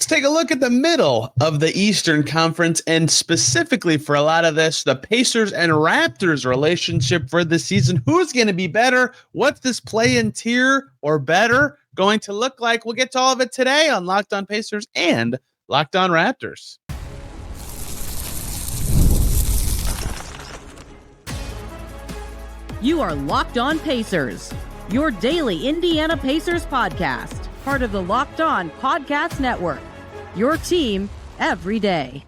take a look at the middle of the Eastern Conference, and specifically for a lot of this, the Pacers and Raptors relationship for the season. Who's going to be better? What's this play-in tier or better going to look like? We'll get to all of it today on Locked On Pacers and Locked On Raptors. You are Locked On Pacers, your daily Indiana Pacers podcast, part of the Locked On Podcast Network, your team every day.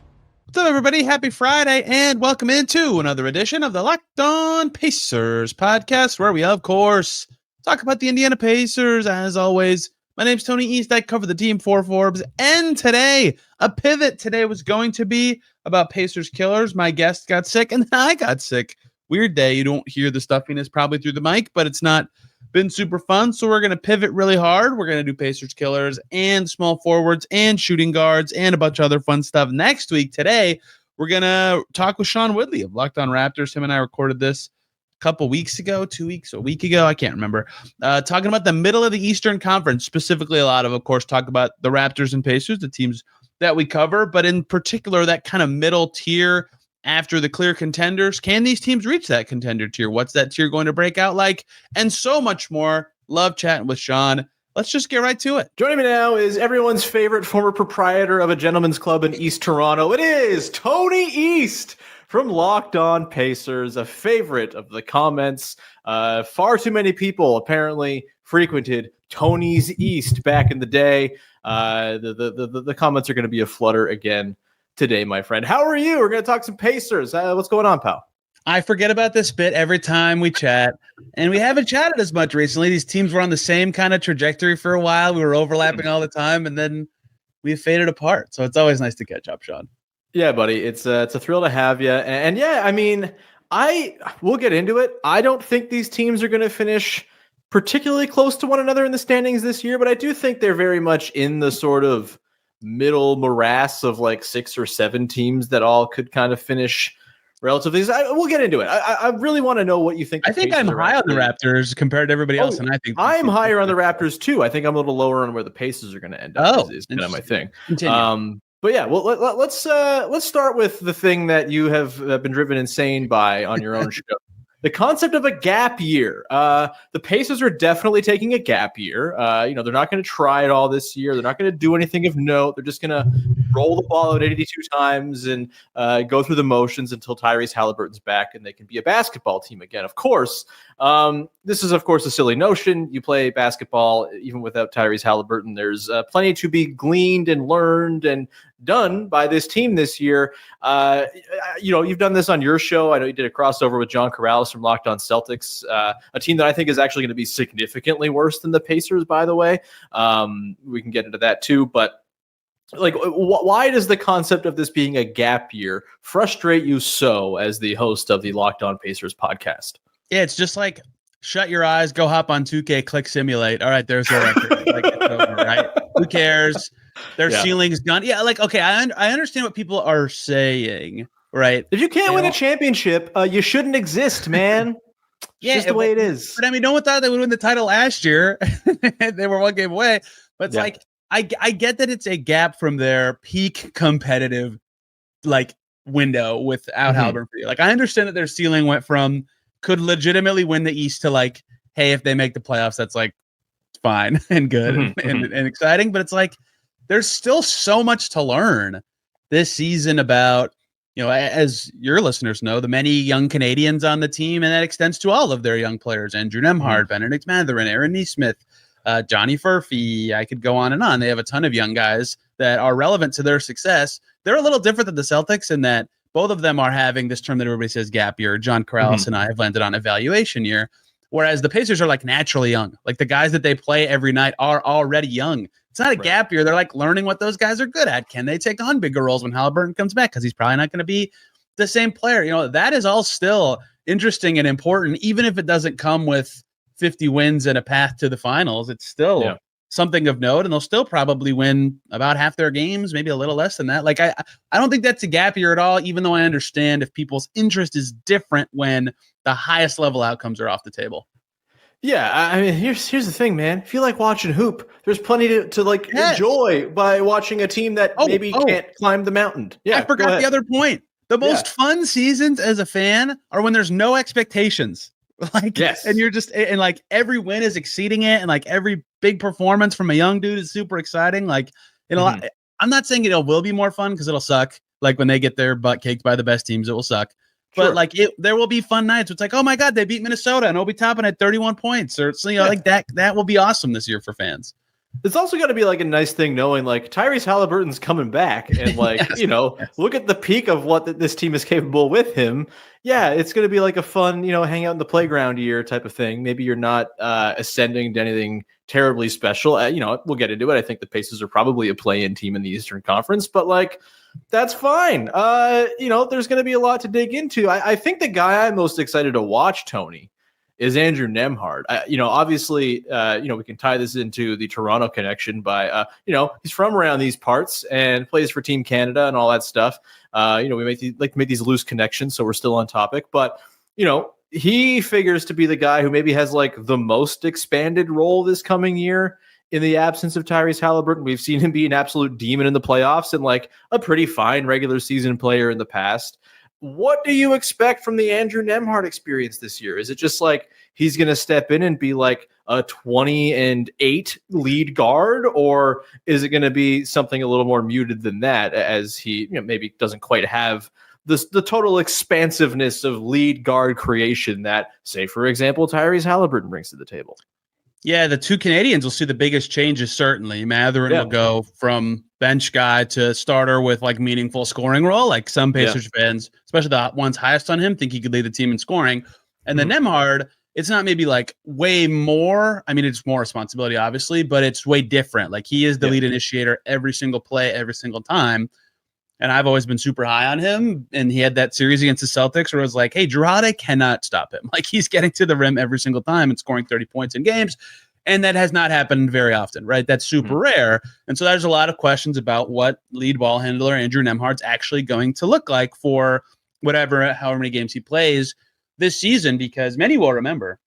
What's up, everybody? Happy Friday, and welcome into another edition of the Locked On Pacers podcast, where we, of course, talk about the Indiana Pacers. As always, my name's Tony East. I cover the team for Forbes, and today, a pivot today was going to be about Pacers killers. My guest got sick, and then I got sick. Weird day. You don't hear the stuffiness probably through the mic, but it's not been super fun. So we're going to pivot really hard. We're going to do Pacers killers and small forwards and shooting guards and a bunch of other fun stuff next week. Today, we're going to talk with Sean Woodley of Locked On Raptors. Him and I recorded this a couple weeks ago, 2 weeks, a week ago. I can't remember. Talking about the middle of the Eastern Conference, specifically a lot of course, talk about the Raptors and Pacers, the teams that we cover, but in particular, that kind of middle tier after the clear contenders. Can these teams reach that contender tier? What's that tier going to break out like? And so much more. Love chatting with Sean. Let's just get right to it. Joining me now is everyone's favorite former proprietor of a gentleman's club in East Toronto. It is Tony East from Locked On Pacers, a favorite of the comments. Far too many people apparently frequented Tony's East back in the day. The comments are going to be a flutter again today, my friend. How are you? We're going to talk some Pacers. What's going on, pal? I forget about this bit every time we chat, and we haven't chatted as much recently. These teams were on the same kind of trajectory for a while. We were overlapping all the time, and then we faded apart. So it's always nice to catch up, Sean. Yeah, buddy. It's a thrill to have you. And yeah, I mean, we'll get into it. I don't think these teams are going to finish particularly close to one another in the standings this year, but I do think they're very much in the sort of middle morass of like 6 or 7 teams that all could kind of finish relatively. We'll get into it. I really want to know what you think. I think I'm high on the Raptors compared to everybody else, and I think I'm higher on the Raptors too. I think I'm a little lower on where the Pacers are going to end up. Is kind of my thing. Continue. But yeah, well, let's start with the thing that you have been driven insane by on your own show. The concept of a gap year. The Pacers are definitely taking a gap year. They're not going to try it all this year. They're not going to do anything of note. They're just going to roll the ball out 82 times and go through the motions until Tyrese Haliburton's back and they can be a basketball team again. Of course, this is, of course, a silly notion. You play basketball even without Tyrese Haliburton. There's plenty to be gleaned and learned and done by this team this year. You've done this on your show. I know you did a crossover with John Corrales from Locked On Celtics, a team that I think is actually going to be significantly worse than the Pacers, by the way. We can get into that too, but like, why does the concept of this being a gap year frustrate you so as the host of the Locked On Pacers podcast? Yeah, it's just like, shut your eyes, go hop on 2K, click simulate. All right, there's the record. Like, it's over, right? Who cares? Their ceiling's gone. Yeah, like, okay, I understand what people are saying, right? If you can't win a championship, you shouldn't exist, man. Yeah, just the way it is. But I mean, no one thought they would win the title last year. They were one game away. But it's like, I get that it's a gap from their peak competitive like window without Haliburton. Like, I understand that their ceiling went from could legitimately win the East to like, hey, if they make the playoffs, that's like fine and good and exciting. But it's like, there's still so much to learn this season about, as your listeners know, the many young Canadians on the team, and that extends to all of their young players: Andrew Nembhard, Bennedict, Mathurin, Aaron Nesmith, Johnny Furphy. I could go on and on. They have a ton of young guys that are relevant to their success. They're a little different than the Celtics in that both of them are having this term that everybody says gap year. John Corrales and I have landed on evaluation year, whereas the Pacers are like naturally young. Like, the guys that they play every night are already young. It's not a gap year. They're like learning what those guys are good at. Can they take on bigger roles when Haliburton comes back? Because he's probably not going to be the same player. That is all still interesting and important, even if it doesn't come with 50 wins and a path to the finals. It's still something of note, and they'll still probably win about half their games, maybe a little less than that. Like, I don't think that's a gap year at all, even though I understand if people's interest is different when the highest level outcomes are off the table. Yeah, I mean, here's the thing, man. If you like watching hoop, there's plenty to enjoy by watching a team that maybe can't climb the mountain. Yeah, I forgot the other point. The most fun seasons as a fan are when there's no expectations. And you're just and like every win is exceeding it, and like every big performance from a young dude is super exciting. Like, I'm not saying it will be more fun because it'll suck. Like when they get their butt kicked by the best teams, it will suck. But there will be fun nights. It's like, oh my God, they beat Minnesota and Obi Toppin at 31 points, or like that. That will be awesome this year for fans. It's also got to be like a nice thing knowing like Tyrese Haliburton's coming back, and like look at the peak of what this team is capable with him. Yeah, it's going to be like a fun hang out in the playground year type of thing. Maybe you're not ascending to anything terribly special. We'll get into it. I think the Pacers are probably a play-in team in the Eastern Conference, but like. That's fine. There's going to be a lot to dig into. I think the guy I'm most excited to watch, Tony, is Andrew Nembhard. Obviously, we can tie this into the Toronto connection by, he's from around these parts and plays for Team Canada and all that stuff. We like to make these loose connections, so we're still on topic. But, he figures to be the guy who maybe has like the most expanded role this coming year. In the absence of Tyrese Haliburton, we've seen him be an absolute demon in the playoffs and like a pretty fine regular season player in the past. What do you expect from the Andrew Nembhard this year? Is it just like he's going to step in and be like a 20-8 lead guard, or is it going to be something a little more muted than that, as he maybe doesn't quite have the total expansiveness of lead guard creation that, say, for example, Tyrese Haliburton brings to the table? Yeah, the two Canadians will see the biggest changes, certainly. Mathurin will go from bench guy to starter with like meaningful scoring role. Like some Pacers fans, especially the ones highest on him, think he could lead the team in scoring. And then Nembhard, it's not maybe like way more. I mean, it's more responsibility, obviously, but it's way different. Like he is the lead initiator every single play, every single time. And I've always been super high on him. And he had that series against the Celtics where it was like, hey, Jrue Holiday cannot stop him. Like he's getting to the rim every single time and scoring 30 points in games. And that has not happened very often, right? That's super rare. And so there's a lot of questions about what lead ball handler Andrew Nembhard's actually going to look like for however many games he plays this season, because many will remember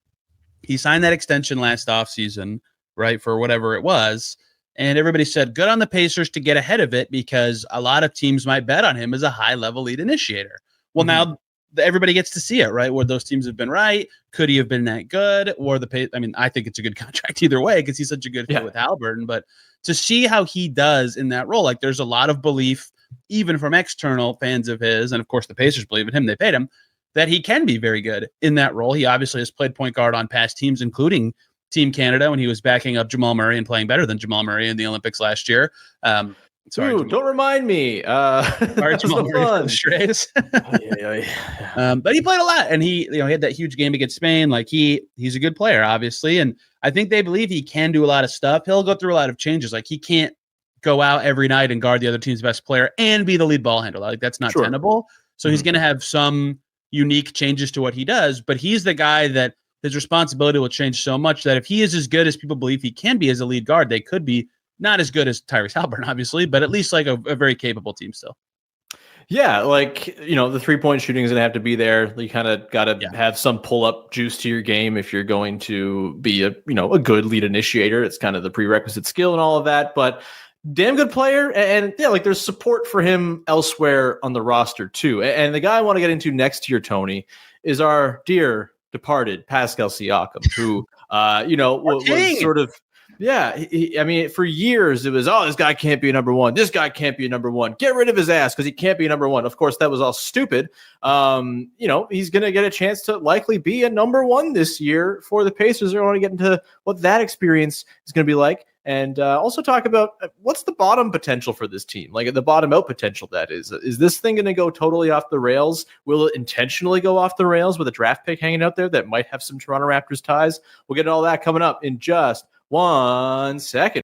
he signed that extension last offseason, right, for whatever it was. And everybody said, good on the Pacers to get ahead of it because a lot of teams might bet on him as a high-level lead initiator. Well, now everybody gets to see it, right, where those teams have been right. Could he have been that good? Or I think it's a good contract either way because he's such a good fit with Haliburton. But to see how he does in that role, like there's a lot of belief, even from external fans of his, and of course the Pacers believe in him, they paid him, that he can be very good in that role. He obviously has played point guard on past teams, including Team Canada, when he was backing up Jamal Murray and playing better than Jamal Murray in the Olympics last year. Sorry, don't remind me. Sorry, Jamal Murray for the Strays. But he played a lot, and he had that huge game against Spain. Like he's a good player, obviously, and I think they believe he can do a lot of stuff. He'll go through a lot of changes. Like he can't go out every night and guard the other team's best player and be the lead ball handler. Like that's not tenable. So he's going to have some unique changes to what he does, but he's the guy that his responsibility will change so much that if he is as good as people believe he can be as a lead guard, they could be not as good as Tyrese Haliburton, obviously, but at least like a very capable team still. Yeah, like, the three-point shooting is going to have to be there. You kind of got to have some pull-up juice to your game if you're going to be a good lead initiator. It's kind of the prerequisite skill and all of that, but damn good player. And there's support for him elsewhere on the roster too. And the guy I want to get into next year, Tony, is our dear departed Pascal Siakam, who, was sort of, for years it was, this guy can't be a number one. This guy can't be a number one. Get rid of his ass because he can't be a number one. Of course, that was all stupid. He's going to get a chance to likely be a number one this year for the Pacers. I want to get into what that experience is going to be like. And also talk about what's the bottom potential for this team, like the bottom out potential that is. Is this thing going to go totally off the rails? Will it intentionally go off the rails with a draft pick hanging out there that might have some Toronto Raptors ties? We'll get all that coming up in just 1 second.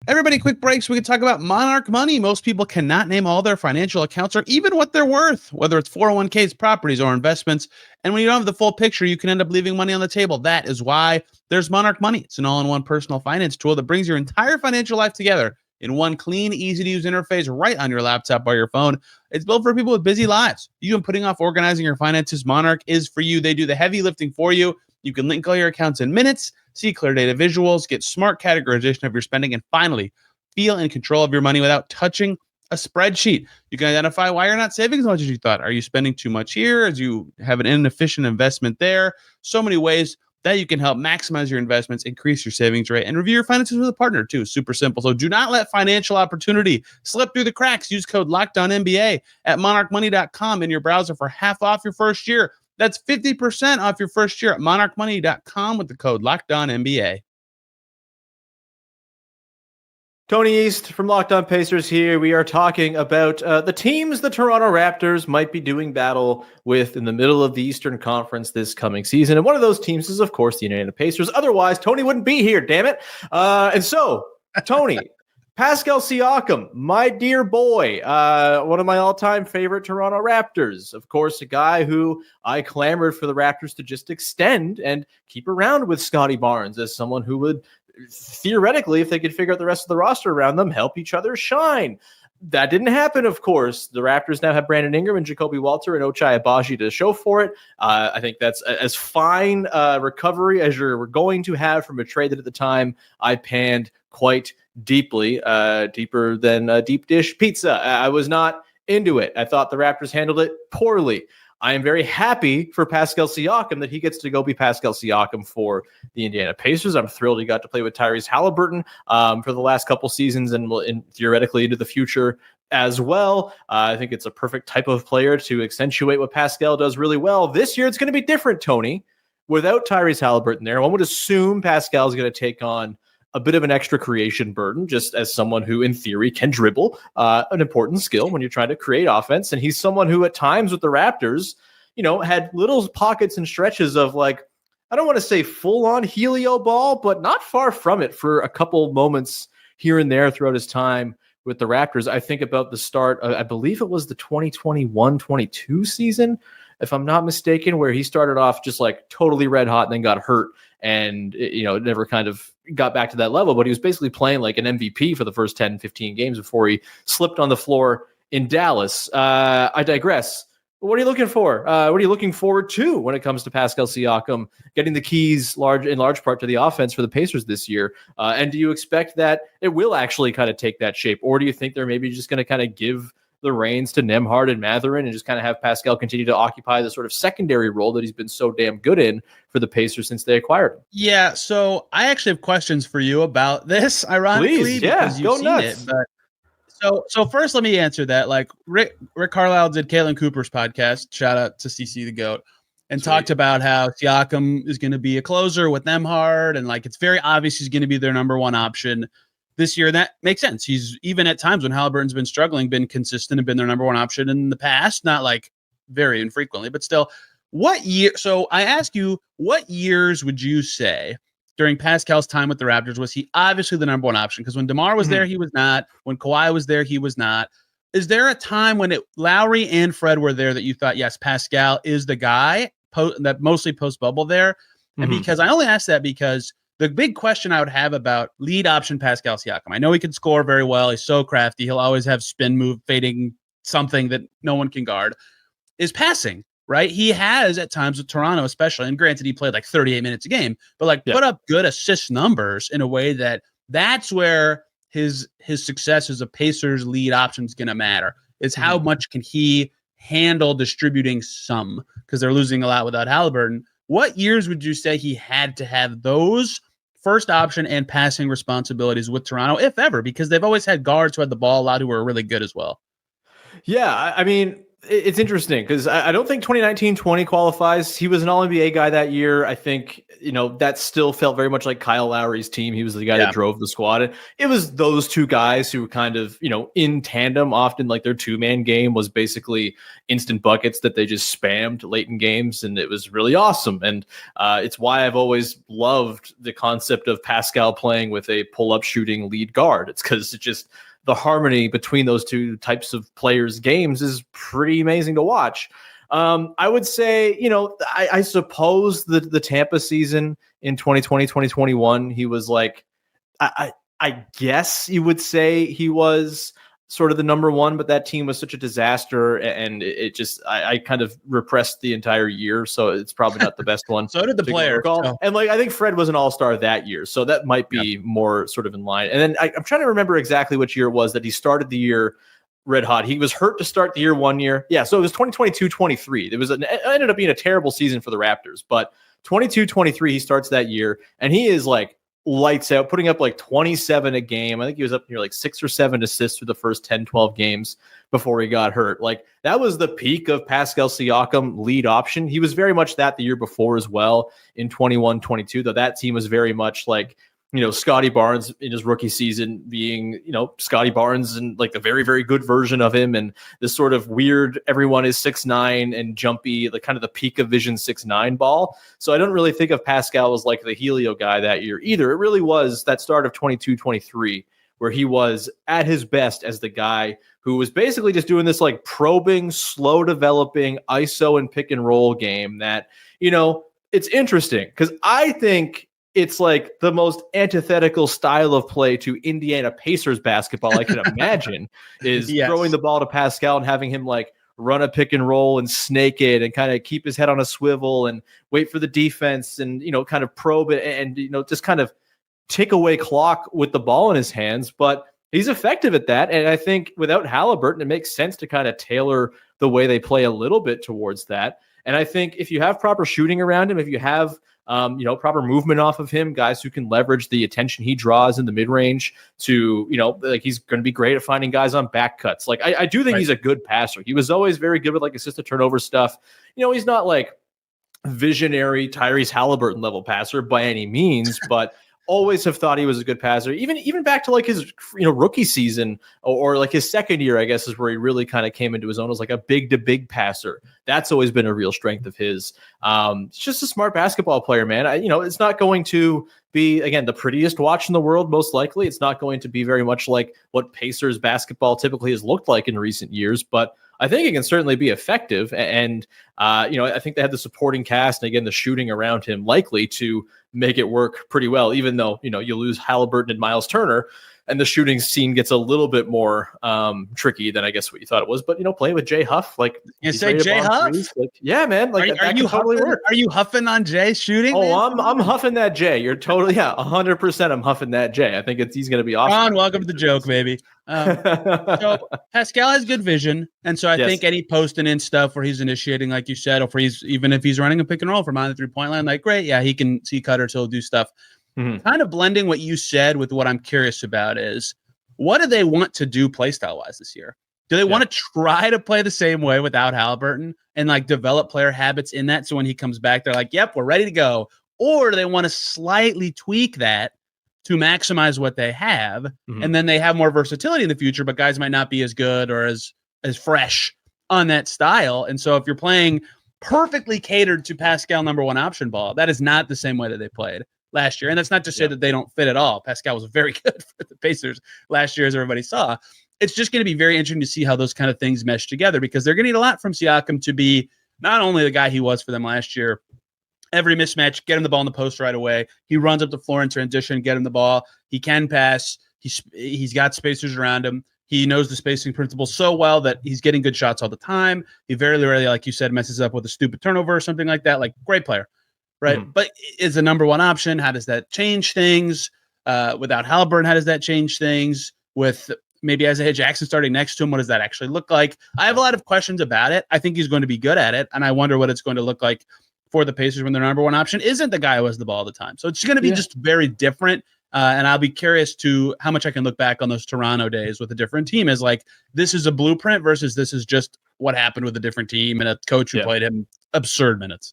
Everybody, quick break so we can talk about Monarch Money. Most people cannot name all their financial accounts or even what they're worth, whether it's 401ks, properties, or investments. And when you don't have the full picture, you can end up leaving money on the table. That is why there's Monarch Money. It's an all-in-one personal finance tool that brings your entire financial life together in one clean, easy-to-use interface right on your laptop or your phone. It's built for people with busy lives. You've been putting off organizing your finances. Monarch is for you. They do the heavy lifting for you. You can link all your accounts in minutes, see clear data visuals, get smart categorization of your spending, and finally, feel in control of your money without touching a spreadsheet. You can identify why you're not saving as much as you thought. Are you spending too much here? As you have an inefficient investment there? So many ways that you can help maximize your investments, increase your savings rate, and review your finances with a partner too. Super simple. So do not let financial opportunity slip through the cracks. Use code LOCKEDONNBA at monarchmoney.com in your browser for half off your first year. That's 50% off your first year at monarchmoney.com with the code LOCKEDONNBA. Tony East from Locked On Pacers here. We are talking about the teams the Toronto Raptors might be doing battle with in the middle of the Eastern Conference this coming season. And one of those teams is, of course, the Indiana Pacers. Otherwise, Tony wouldn't be here, damn it. And so, Tony, Pascal Siakam, my dear boy, one of my all-time favorite Toronto Raptors. Of course, a guy who I clamored for the Raptors to just extend and keep around with Scotty Barnes as someone who would theoretically, if they could figure out the rest of the roster around them, help each other shine. That didn't happen, of course. The Raptors now have Brandon Ingram and Jacoby Walter and Ochai Agbaji to show for it. I think that's as fine recovery as you're going to have from a trade that at the time I panned quite deeply, deeper than a deep dish pizza. I was not into it. I thought the Raptors handled it poorly. I am very happy for Pascal Siakam that he gets to go be Pascal Siakam for the Indiana Pacers. I'm thrilled he got to play with Tyrese Haliburton for the last couple seasons and theoretically into the future as well. I think it's a perfect type of player to accentuate what Pascal does really well. This year, it's going to be different, Tony. Without Tyrese Haliburton there, one would assume Pascal is going to take on a bit of an extra creation burden, just as someone who, in theory, can dribble, an important skill when you're trying to create offense. And he's someone who, at times with the Raptors, had little pockets and stretches of, like, I don't want to say full-on helio ball, but not far from it for a couple moments here and there throughout his time with the Raptors. I think about the start, I believe it was the 2021-22 season, if I'm not mistaken, where he started off just like totally red hot and then got hurt and, it never kind of got back to that level, but he was basically playing like an MVP for the first 10, 15 games before he slipped on the floor in Dallas. I digress. What are you looking for? What are you looking forward to when it comes to Pascal Siakam getting the keys in large part to the offense for the Pacers this year? And do you expect that it will actually kind of take that shape? Or do you think they're maybe just going to kind of give the reins to Nembhard and Mathurin and just kind of have Pascal continue to occupy the sort of secondary role that he's been so damn good in for the Pacers since they acquired him? Yeah, so I actually have questions for you about this, ironically. Please, yeah, because you've seen it. But so first, let me answer that. Like Rick Carlisle did Caitlin Cooper's podcast, shout out to CC the GOAT, and talked about how Siakam is going to be a closer with Nembhard, and like it's very obvious he's going to be their number one option this year. That makes sense. He's, even at times when Haliburton's been struggling, been consistent and been their number one option in the past, not like very infrequently, but still. What year? So I ask you, what years would you say during Pascal's time with the Raptors was he obviously the number one option? Because when DeMar was there, he was not. When Kawhi was there, he was not. Is there a time when Lowry and Fred were there that you thought, yes, Pascal is the guy that mostly post-bubble there? And because I only ask that because the big question I would have about lead option Pascal Siakam, I know he can score very well. He's so crafty. He'll always have spin move, fading something that no one can guard, is passing, right? He has at times with Toronto especially, and granted he played like 38 minutes a game, but put up good assist numbers in a way that's where his success as a Pacers lead option is going to matter, is how much can he handle distributing some, because they're losing a lot without Haliburton. What years would you say he had to have those first option and passing responsibilities with Toronto, if ever? Because they've always had guards who had the ball a lot who were really good as well. Yeah, I mean, it's interesting because I don't think 2019-20 qualifies. He was an All-NBA guy that year. I think, that still felt very much like Kyle Lowry's team. He was the guy that drove the squad. And it was those two guys who were kind of, in tandem, often like their two-man game was basically instant buckets that they just spammed late in games. And it was really awesome. And it's why I've always loved the concept of Pascal playing with a pull-up shooting lead guard. It's because it just, the harmony between those two types of players' games is pretty amazing to watch. I would say, I suppose the Tampa season in 2020, 2021, he was like, I guess you would say he was sort of the number one, but that team was such a disaster, and it just I kind of repressed the entire year, so it's probably not the best one. So did the player. So. And like I think Fred was an all-star that year, so that might be more sort of in line. And then I'm trying to remember exactly which year it was that he started the year red hot. He was hurt to start the year one year. Yeah, so it was 2022-23. It ended up being a terrible season for the Raptors, but 22-23 he starts that year, and he is like lights out, putting up like 27 a game. I think he was up near like 6 or 7 assists through the first 10-12 games before he got hurt. Like that was the peak of Pascal Siakam lead option. He was very much that the year before as well in 21-22, though that team was very much like, you know, Scotty Barnes in his rookie season being, you know, Scotty Barnes and like the very, very good version of him. And this sort of weird, everyone is 6'9" and jumpy, the kind of the peak of vision 6'9" ball. So I don't really think of Pascal as like the Helio guy that year either. It really was that start of 22-23 where he was at his best as the guy who was basically just doing this like probing, slow developing ISO and pick and roll game that, you know, it's interesting because I think it's like the most antithetical style of play to Indiana Pacers basketball I can imagine is throwing the ball to Pascal and having him like run a pick and roll and snake it and kind of keep his head on a swivel and wait for the defense and, you know, kind of probe it and, you know, just kind of tick away clock with the ball in his hands. But he's effective at that. And I think without Haliburton, it makes sense to kind of tailor the way they play a little bit towards that. And I think if you have proper shooting around him, if you have you know, proper movement off of him, guys who can leverage the attention he draws in the mid-range to, you know, like he's going to be great at finding guys on back cuts. Like I do think he's a good passer. He was always very good with like assist to turnover stuff. You know, he's not like visionary Tyrese Haliburton level passer by any means, but always have thought he was a good passer. Even back to like his, you know, rookie season or like his second year, I guess, is where he really kind of came into his own as like a big to big passer. That's always been a real strength of his. It's just a smart basketball player, man. You know, it's not going to be, again, the prettiest watch in the world, most likely. It's not going to be very much like what Pacers basketball typically has looked like in recent years, but I think it can certainly be effective. And, you know, I think they had the supporting cast and, again, the shooting around him likely to make it work pretty well, even though, you know, you lose Haliburton and Miles Turner and the shooting scene gets a little bit more tricky than I guess what you thought it was. But, you know, playing with Jay Huff, like you say Jay Huff, like, yeah, man, like are you totally work. Are you huffing on Jay shooting? Oh, I'm huffing that Jay. You're totally 100%. I'm huffing that Jay. I think he's going to be awesome. Ron, welcome to the joke, baby. So Pascal has good vision, and so I think any posting in stuff where he's initiating, like you said, or even if he's running a pick and roll from on the 3-point line, like great, yeah, he can see cutters, he'll do stuff. Kind of blending what you said with what I'm curious about is what do they want to do play style wise this year? Do they want to try to play the same way without Haliburton and like develop player habits in that? So when he comes back, they're like, yep, we're ready to go. Or do they want to slightly tweak that to maximize what they have? And then they have more versatility in the future, but guys might not be as good or as fresh on that style. And so if you're playing perfectly catered to Pascal number one option ball, that is not the same way that they played last year. And that's not to say that they don't fit at all. Pascal was very good for the Pacers last year, as everybody saw. It's just going to be very interesting to see how those kind of things mesh together because they're going to need a lot from Siakam to be not only the guy he was for them last year, every mismatch, get him the ball in the post right away. He runs up the floor in transition, get him the ball. He can pass. He's got spacers around him. He knows the spacing principle so well that he's getting good shots all the time. He very rarely, like you said, messes up with a stupid turnover or something like that. Like, great player. Right. But is the number one option. How does that change things? Without Haliburton, how does that change things? With maybe Isaiah Jackson starting next to him, what does that actually look like? I have a lot of questions about it. I think he's going to be good at it. And I wonder what it's going to look like for the Pacers when their number one option isn't the guy who has the ball all the time. So it's going to be just very different. And I'll be curious to how much I can look back on those Toronto days with a different team as like, this is a blueprint versus this is just what happened with a different team and a coach who played him absurd minutes.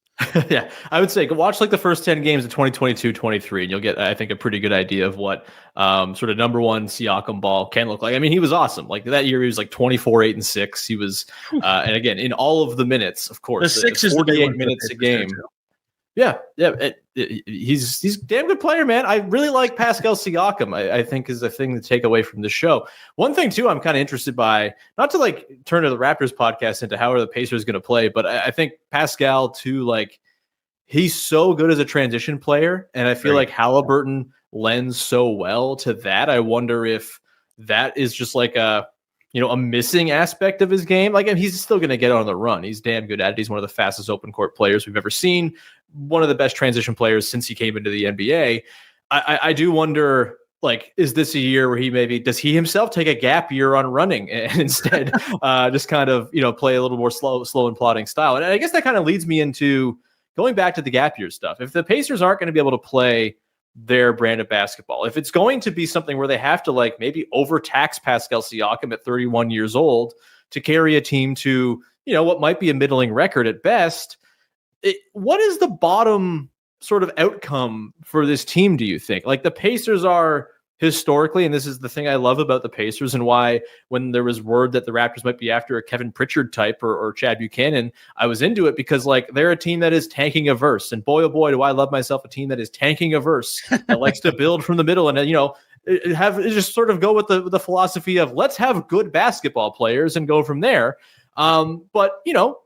Yeah, I would say watch like the first 10 games of 2022-23 and you'll get, I think, a pretty good idea of what sort of number one Siakam ball can look like. I mean, he was awesome. Like that year, he was like 24, 8, and 6. He was, and again, in all of the minutes, of course, the 6 is 48 minutes a game. Yeah. He's a damn good player, man. I really like Pascal Siakam. I think is a thing to take away from the show. One thing too, I'm kind of interested by, not to like turn to the Raptors podcast into how are the Pacers going to play, but I think Pascal too, like he's so good as a transition player, and I feel like Haliburton lends so well to that. I wonder if that is just like a missing aspect of his game. Like, he's still going to get on the run. He's damn good at it. He's one of the fastest open court players we've ever seen. One of the best transition players since he came into the NBA. I do wonder, like, is this a year where does he himself take a gap year on running and instead just kind of, play a little more slow and plodding style? And I guess that kind of leads me into going back to the gap year stuff. If the Pacers aren't going to be able to play their brand of basketball, if it's going to be something where they have to like maybe overtax Pascal Siakam at 31 years old to carry a team to, what might be a middling record at best, what is the bottom sort of outcome for this team, do you think? Like, the Pacers are historically, and this is the thing I love about the Pacers and why when there was word that the Raptors might be after a Kevin Pritchard type or Chad Buchanan, I was into it because, like, they're a team that is tanking averse. And boy, oh boy, do I love myself a team that is tanking averse, that likes to build from the middle and, just sort of go with the philosophy of let's have good basketball players and go from there. But,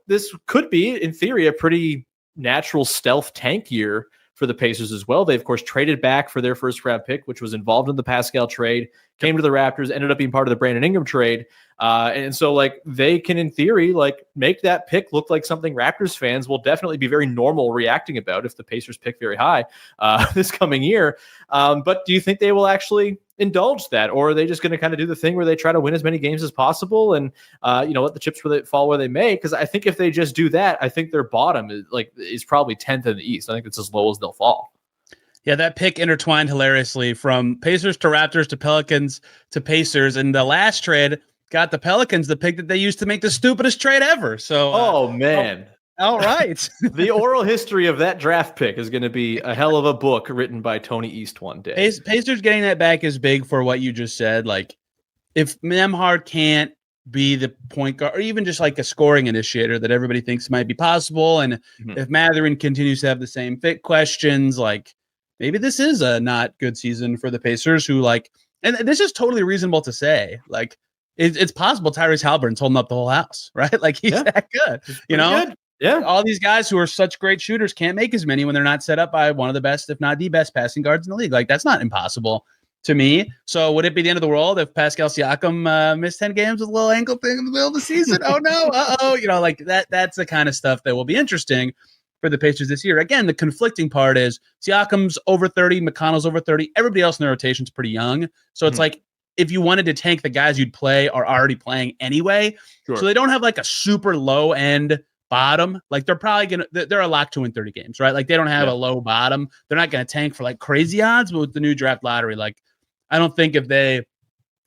this could be, in theory, a pretty natural stealth tank year for the Pacers as well. They, of course, traded back for their first round pick, which was involved in the Pascal trade, came to the Raptors, ended up being part of the Brandon Ingram trade. And so, like, they can, in theory, like, make that pick look like something Raptors fans will definitely be very normal reacting about if the Pacers pick very high this coming year. But do you think they will actually indulge that, or are they just going to kind of do the thing where they try to win as many games as possible and let the chips fall where they may? Because I think if they just do that, I think their bottom is probably 10th in the East. I think it's as low as they'll fall. Yeah, that pick intertwined hilariously from Pacers to Raptors to Pelicans to Pacers, and the last trade got the Pelicans the pick that they used to make the stupidest trade ever. So, man. All right. The oral history of that draft pick is going to be a hell of a book written by Tony East one day. Pacers getting that back is big for what you just said. Like, if Nembhard can't be the point guard or even just like a scoring initiator that everybody thinks might be possible, and if Mathurin continues to have the same fit questions, like, maybe this is a not good season for the Pacers who, like, and this is totally reasonable to say, like, it's possible Tyrese Haliburton's holding up the whole house, right? Like, he's that good, Good. Yeah. All these guys who are such great shooters can't make as many when they're not set up by one of the best, if not the best passing guards in the league. Like, that's not impossible to me. So would it be the end of the world if Pascal Siakam missed 10 games with a little ankle thing in the middle of the season? Oh no. Like that's the kind of stuff that will be interesting for the Pacers this year. Again, the conflicting part is Siakam's over 30, McConnell's over 30. Everybody else in their rotation is pretty young. So it's like, if you wanted to tank, the guys you'd play are already playing anyway. Sure. So they don't have like a super low end bottom. Like, they're probably they're a lock to win 30 games, right? Like, they don't have a low bottom. They're not going to tank for like crazy odds, but with the new draft lottery, like, I don't think if they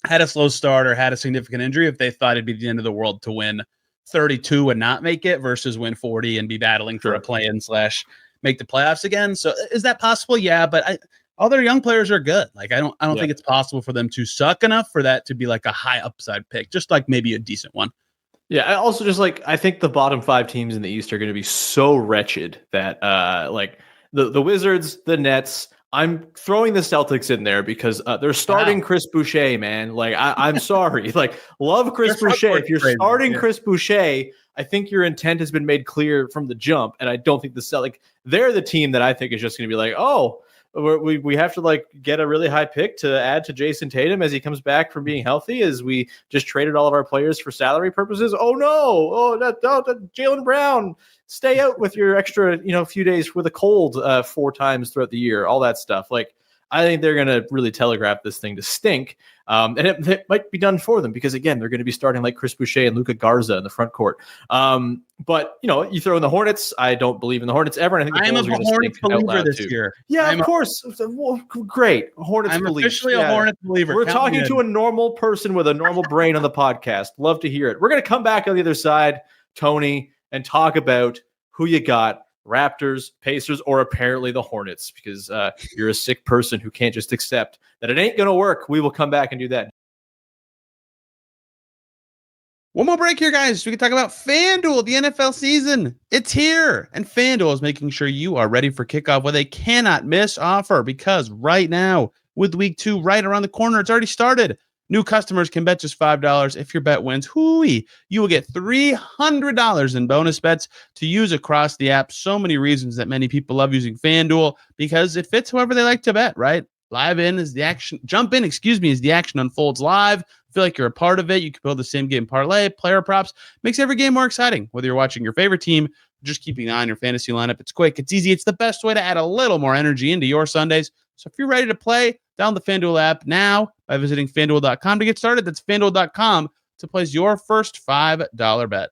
had a slow start or had a significant injury, if they thought it'd be the end of the world to win 32 and not make it versus win 40 and be battling for a play-in / make the playoffs again. So is that possible? Yeah, but all their young players are good. Like, I don't think it's possible for them to suck enough for that to be like a high upside pick, just like maybe a decent one. Yeah, I also just I think the bottom 5 teams in the East are going to be so wretched that like the Wizards, the Nets, I'm throwing the Celtics in there because they're starting Chris Boucher, man. Like, I'm sorry. Like, love Chris Boucher. If you're starting Chris Boucher, I think your intent has been made clear from the jump. And I don't think they're the team that I think is just going to be like, oh, we have to like get a really high pick to add to Jason Tatum as he comes back from being healthy, as we just traded all of our players for salary purposes. Oh no. Jaylen Brown, stay out with your extra, few days with a cold 4 times throughout the year, all that stuff. Like, I think they're going to really telegraph this thing to stink. And it might be done for them because, again, they're going to be starting like Chris Boucher and Luka Garza in the front court. But, you throw in the Hornets. I don't believe in the Hornets ever. And I think the Bulls are going to stink out loud this year. Yeah, of course. Well, great. Hornets I'm believe. Officially a Hornets believer. We're talking to a normal person with a normal brain on the podcast. Love to hear it. We're going to come back on the other side, Tony, and talk about who you got. Raptors, Pacers, or apparently the Hornets, because you're a sick person who can't just accept that it ain't going to work. We will come back and do that. One more break here, guys. We can talk about FanDuel, the NFL season. It's here, and FanDuel is making sure you are ready for kickoff with a cannot miss offer, because right now, with week 2 right around the corner, it's already started. New customers can bet just $5. If your bet wins, you will get $300 in bonus bets to use across the app. So many reasons that many people love using FanDuel, because it fits whoever they like to bet, right? Jump in, as the action unfolds live. Feel like you're a part of it. You can build the same game parlay, player props. Makes every game more exciting. Whether you're watching your favorite team, just keeping an eye on your fantasy lineup. It's quick, it's easy, it's the best way to add a little more energy into your Sundays. So if you're ready to play, download the FanDuel app now by visiting FanDuel.com to get started. That's FanDuel.com to place your first $5 bet.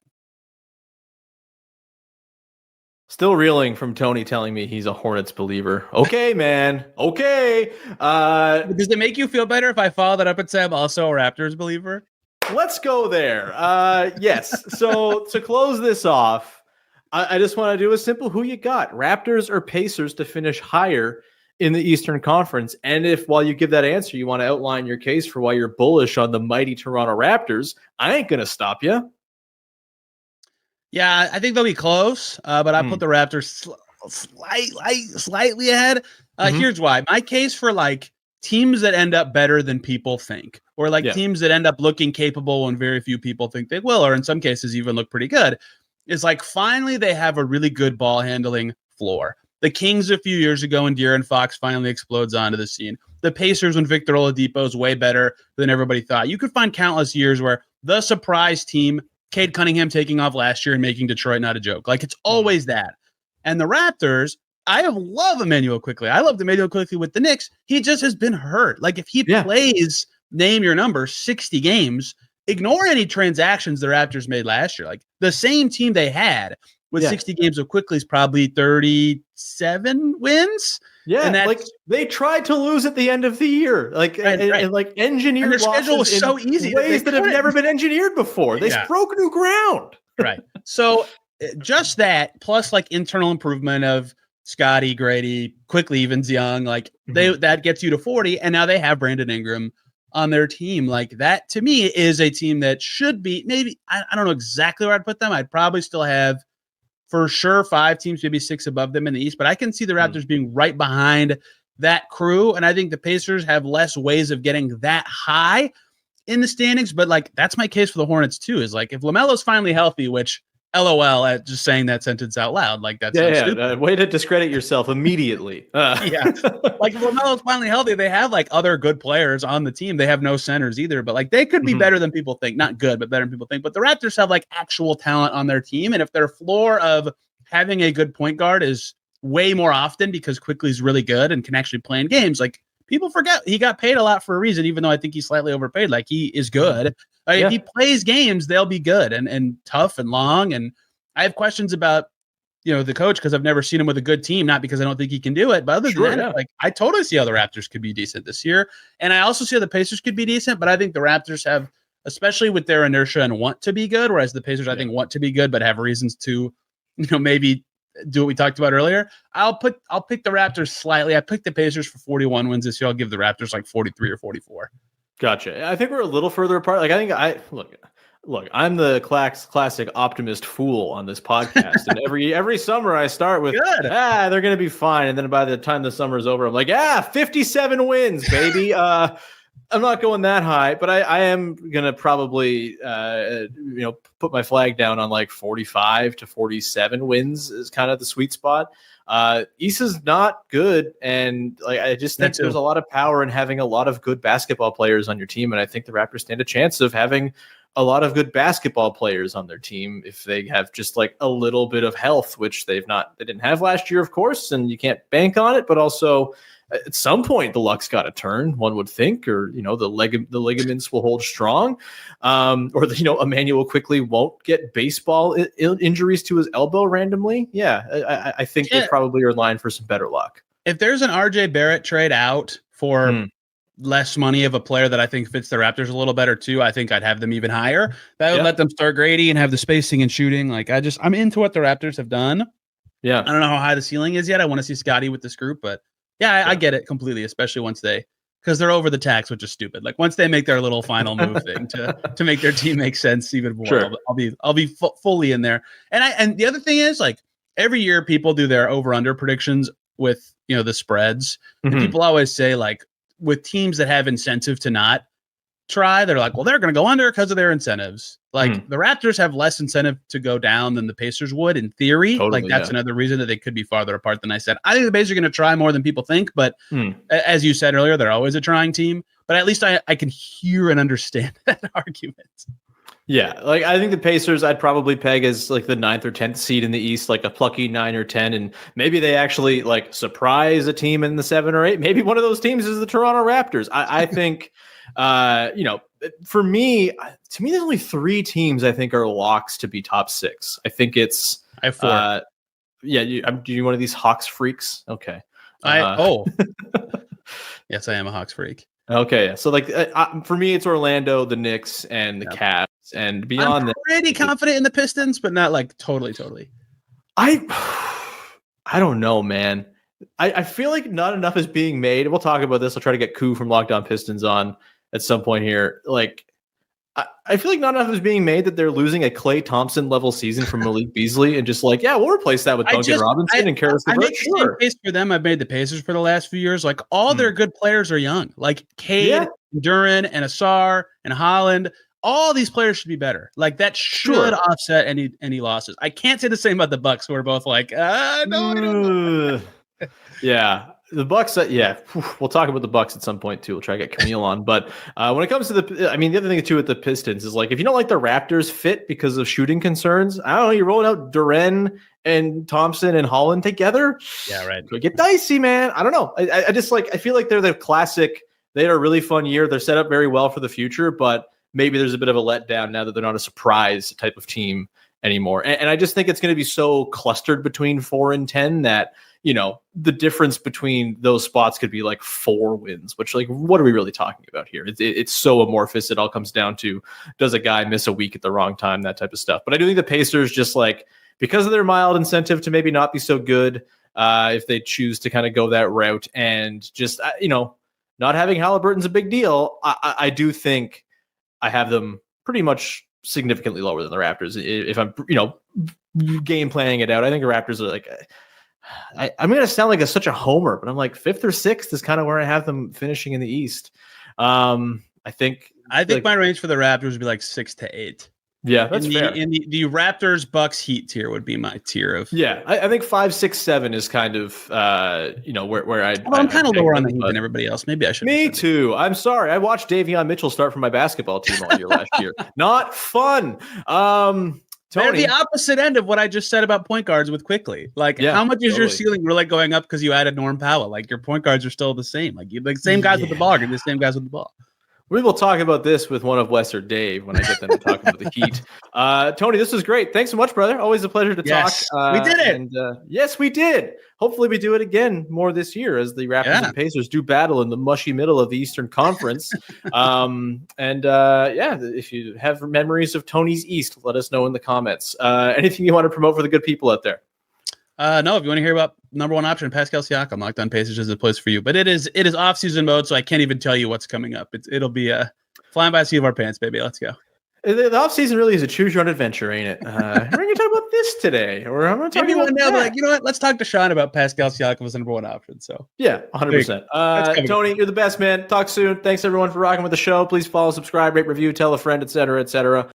Still reeling from Tony telling me he's a Hornets believer. Okay, man. Okay. Does it make you feel better if I follow that up and say I'm also a Raptors believer? Let's go there. Yes. So to close this off, I just want to do a simple who you got, Raptors or Pacers, to finish higher in the Eastern Conference. And if while you give that answer, you want to outline your case for why you're bullish on the mighty Toronto Raptors, I ain't going to stop you. Yeah, I think they'll be close, but I put the Raptors slightly ahead. Here's why. My case for like teams that end up better than people think, or like teams that end up looking capable when very few people think they will, or in some cases even look pretty good, is like finally they have a really good ball handling floor. The Kings a few years ago when De'Aaron Fox finally explodes onto the scene. The Pacers when Victor Oladipo is way better than everybody thought. You could find countless years where the surprise team, Cade Cunningham taking off last year and making Detroit not a joke. Like, it's always that. And the Raptors, I love Immanuel Quickley. I loved Immanuel Quickley with the Knicks. He just has been hurt. Like, if he plays, name your number, 60 games, ignore any transactions the Raptors made last year. Like, the same team they had with 60 games of Quickley is probably 37 wins. Yeah, and like they tried to lose at the end of the year, like and like engineered and their schedule was so easy ways that have never been engineered before. They broke new ground. Right. So just that, plus like internal improvement of Scotty, Grady, Quickley, evens Young, like that gets you to 40, and now they have Brandon Ingram on their team. Like that to me is a team that should be maybe I don't know exactly where I'd put them. I'd probably still have for sure 5 teams, maybe 6 above them in the East, but I can see the Raptors being right behind that crew. And I think the Pacers have less ways of getting that high in the standings. But like, that's my case for the Hornets too, is like, if LaMelo's finally healthy, which LOL at just saying that sentence out loud, like that's way to discredit yourself immediately. Like if LaMelo's finally healthy, they have like other good players on the team. They have no centers either, but like they could be better than people think. Not good, but better than people think. But the Raptors have like actual talent on their team, and if their floor of having a good point guard is way more often because Quickley's really good and can actually play in games, like people forget he got paid a lot for a reason, even though I think he's slightly overpaid. Like he is good. If he plays games, they'll be good and tough and long. And I have questions about, the coach, because I've never seen him with a good team, not because I don't think he can do it, but other than that, like I totally see how the Raptors could be decent this year. And I also see how the Pacers could be decent, but I think the Raptors have, especially with their inertia and want to be good, whereas the Pacers, I think, want to be good, but have reasons to, maybe do what we talked about earlier. I'll pick the Raptors slightly. I picked the Pacers for 41 wins this year. I'll give the Raptors like 43 or 44. Gotcha. I think we're a little further apart. Like look, I'm the classic optimist fool on this podcast. And every summer I start with, they're going to be fine. And then by the time the summer is over, I'm like, 57 wins, baby. I'm not going that high, but I am going to probably, put my flag down on like 45 to 47 wins is kind of the sweet spot. East is not good, and like I just think there's a lot of power in having a lot of good basketball players on your team, and I think the Raptors stand a chance of having a lot of good basketball players on their team if they have just like a little bit of health, which they didn't have last year, of course, and you can't bank on it, but also at some point the luck's got to turn, one would think, or the ligaments will hold strong, or Immanuel Quickley won't get baseball injuries to his elbow randomly. I think they probably are in line for some better luck. If there's an RJ Barrett trade out for less money of a player that I think fits the Raptors a little better too, I think I'd have them even higher. That would let them start Grady and have the spacing and shooting. Like I'm into what the Raptors have done. I don't know how high the ceiling is yet. I want to see Scotty with this group, but I get it completely, especially once because they're over the tax, which is stupid. Like once they make their little final move thing to make their team make sense even more, I'll be fully in there. And the other thing is, like, every year people do their over under predictions with the spreads. And people always say, like, with teams that have incentive to not try, they're like, well, they're going to go under because of their incentives. Like the Raptors have less incentive to go down than the Pacers would in theory. Totally, like that's another reason that they could be farther apart than I said. I think the Pacers are going to try more than people think, but as you said earlier, they're always a trying team. But at least I can hear and understand that argument. Yeah, like I think the Pacers I'd probably peg as like the 9th or 10th seed in the East, like a plucky 9 or 10, and maybe they actually like surprise a team in the 7 or 8. Maybe one of those teams is the Toronto Raptors. I think, for me, to me, there's only 3 teams I think are locks to be top 6. I think it's I have 4. Do you one of these Hawks freaks? Okay. Yes, I am a Hawks freak. Okay, so like for me, it's Orlando, the Knicks, and the Cavs, and beyond that, pretty confident in the Pistons, but not like totally. I don't know, man. I feel like not enough is being made. We'll talk about this. I'll try to get Koo from Locked On Pistons on at some point here. Like, I feel like not enough is being made that they're losing a Klay Thompson level season from Malik Beasley and just like, we'll replace that with Duncan Robinson and Karis LeVert. I make the same case for them. I've made the Pacers for the last few years. Like all their good players are young. Like Cade, Duran, and Asar, and Holland. All these players should be better. Like that should offset any losses. I can't say the same about the Bucks, who are both like, no, I don't know. Yeah. The Bucks, we'll talk about the Bucks at some point too. We'll try to get Camille on. But when it comes to the other thing too with the Pistons is like if you don't like the Raptors fit because of shooting concerns, I don't know, you're rolling out Duren and Thompson and Holland together. Yeah, right. Could get dicey, man. I don't know. I just like I feel like they're the classic. They had a really fun year. They're set up very well for the future, but maybe there's a bit of a letdown now that they're not a surprise type of team anymore. And I just think it's going to be so clustered between 4 and 10 that the difference between those spots could be like 4 wins, which like, what are we really talking about here? It's so amorphous. It all comes down to, does a guy miss a week at the wrong time, that type of stuff. But I do think the Pacers just like, because of their mild incentive to maybe not be so good, if they choose to kind of go that route and just, not having Haliburton's a big deal. I do think I have them pretty much significantly lower than the Raptors. If I'm, game planning it out, I think the Raptors are like, I'm going to sound like such a homer, but I'm like 5th or 6th is kind of where I have them finishing in the East. I think my range for the Raptors would be like 6 to 8. Yeah, that's fair. In the Raptors Bucks Heat tier would be my tier of. Yeah, I think 5, 6, 7 is kind of where I'm kind of lower on the Heat than everybody else. Maybe I should. Me too. I'm sorry. I watched Davion Mitchell start for my basketball team all year last year. Not fun. They're the opposite end of what I just said about point guards with Quickly. Like, how much is your ceiling really going up because you added Norm Powell? Like, your point guards are still the same. Like, you're the same guys with the ball. You're the same guys with the ball. We will talk about this with one of Wes or Dave when I get them to talk about the Heat. Tony, this was great. Thanks so much, brother. Always a pleasure to talk. We did it. And, yes, we did. Hopefully we do it again more this year as the Raptors and Pacers do battle in the mushy middle of the Eastern Conference. If you have memories of Tony's East, let us know in the comments. Anything you want to promote for the good people out there? No, if you want to hear about number one option, Pascal Siakam, Locked On Pacers is the place for you. But it is off-season mode, so I can't even tell you what's coming up. It'll be flying by the seat of our pants, baby. Let's go. The offseason really is a choose-your-own adventure, ain't it? We're going to talk about this today, or I'm going to talk about that. Like, you know what? Let's talk to Sean about Pascal Siakam as the number one option. So yeah, 100%. Tony, you're the best, man. Talk soon. Thanks everyone for rocking with the show. Please follow, subscribe, rate, review, tell a friend, etc., etc.